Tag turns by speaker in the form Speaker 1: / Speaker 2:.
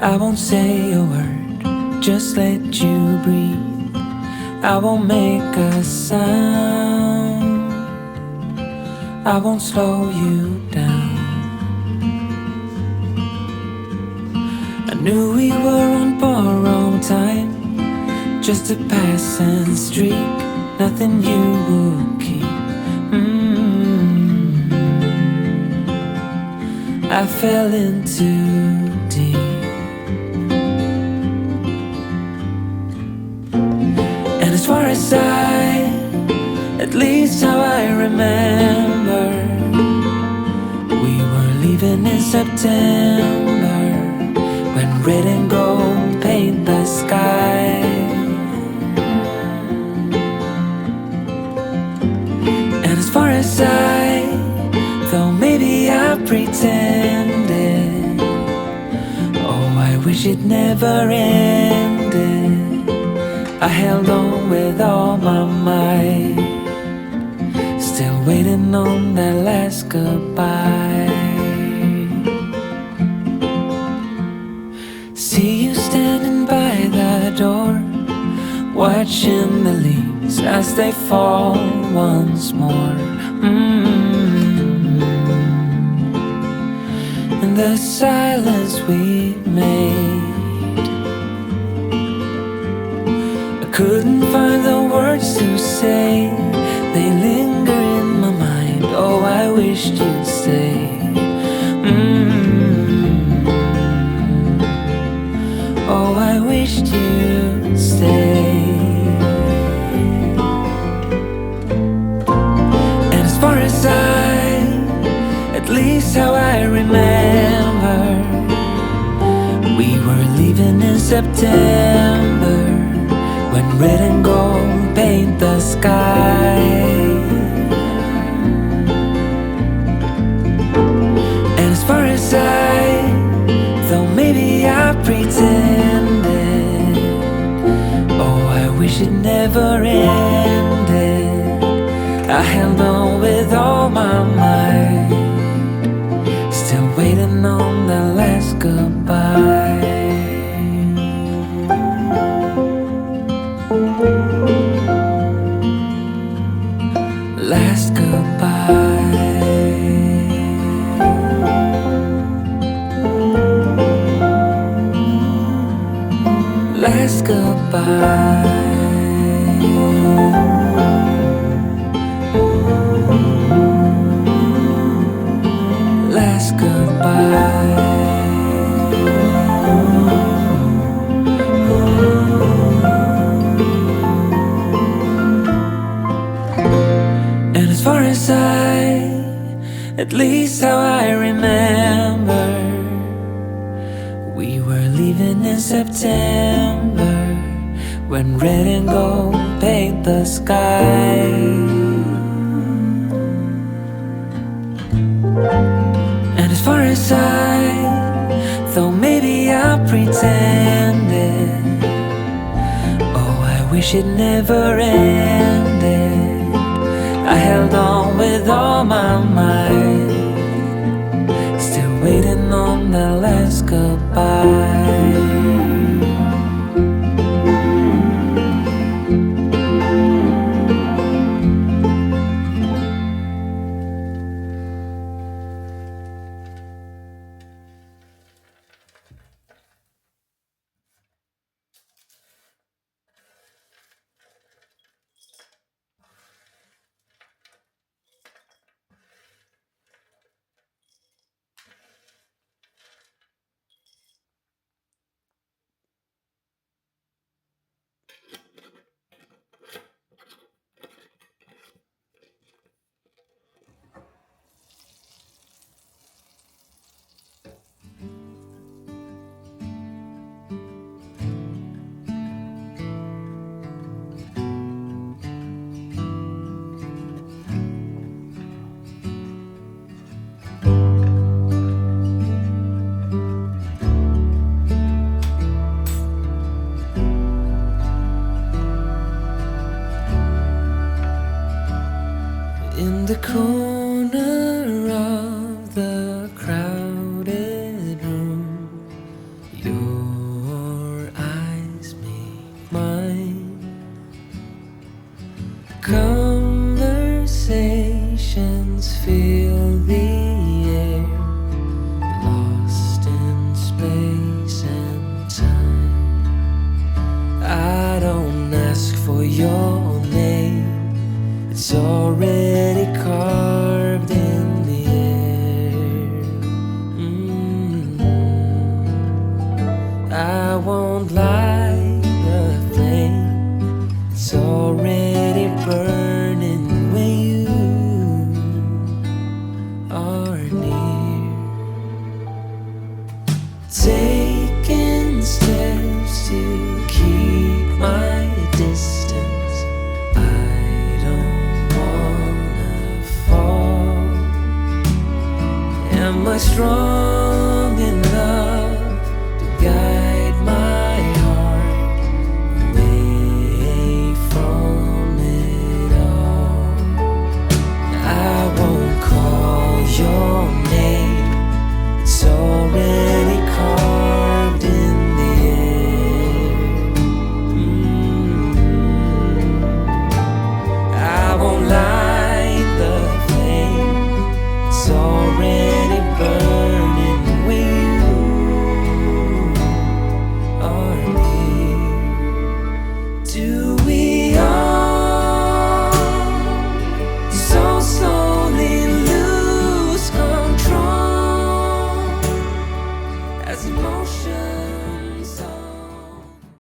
Speaker 1: I won't say a word, just let you breathe. I won't make a sound, I won't slow you down. I knew we were on borrowed time, just a passing streak, nothing you would keep. I fell in too deep, and as far as at least how I remember, we were leaving in September, when red and gold paint the sky. And as far as though maybe I pretended, oh, I wish it never ended. I held on with all my might, still waiting on that last goodbye. See you standing by the door, watching the leaves as they fall once more. In the silence we made, I couldn't find the words to say. They linger in my mind. Oh, I wished you'd stay. Oh, I wished you'd stay. And as far as at least how I remember, we were leaving in September, when red and gold paint the sky. And as far as though maybe I pretended, oh, I wish it never ended. I held on with all my might, still waiting on the last goodbye. Last goodbye. Last goodbye. Last goodbye. And as far as at least how I remember, we were leaving in September, when red and gold paint the sky. And as far as though maybe I pretended, oh, I wish it never ended. I held on with all my might, still waiting on the last goodbye. In the corner of the crowded room, you're already carved in the air. I won't light the flame, it's already burning when you are near. Taking steps to keep my distance, I don't wanna fall. Am I strong enough to guide my heart away from it all? I won't call your name, it's already carved in the air. I won't light the flame, it's already burning when you are near. Do we all so slowly lose control as emotion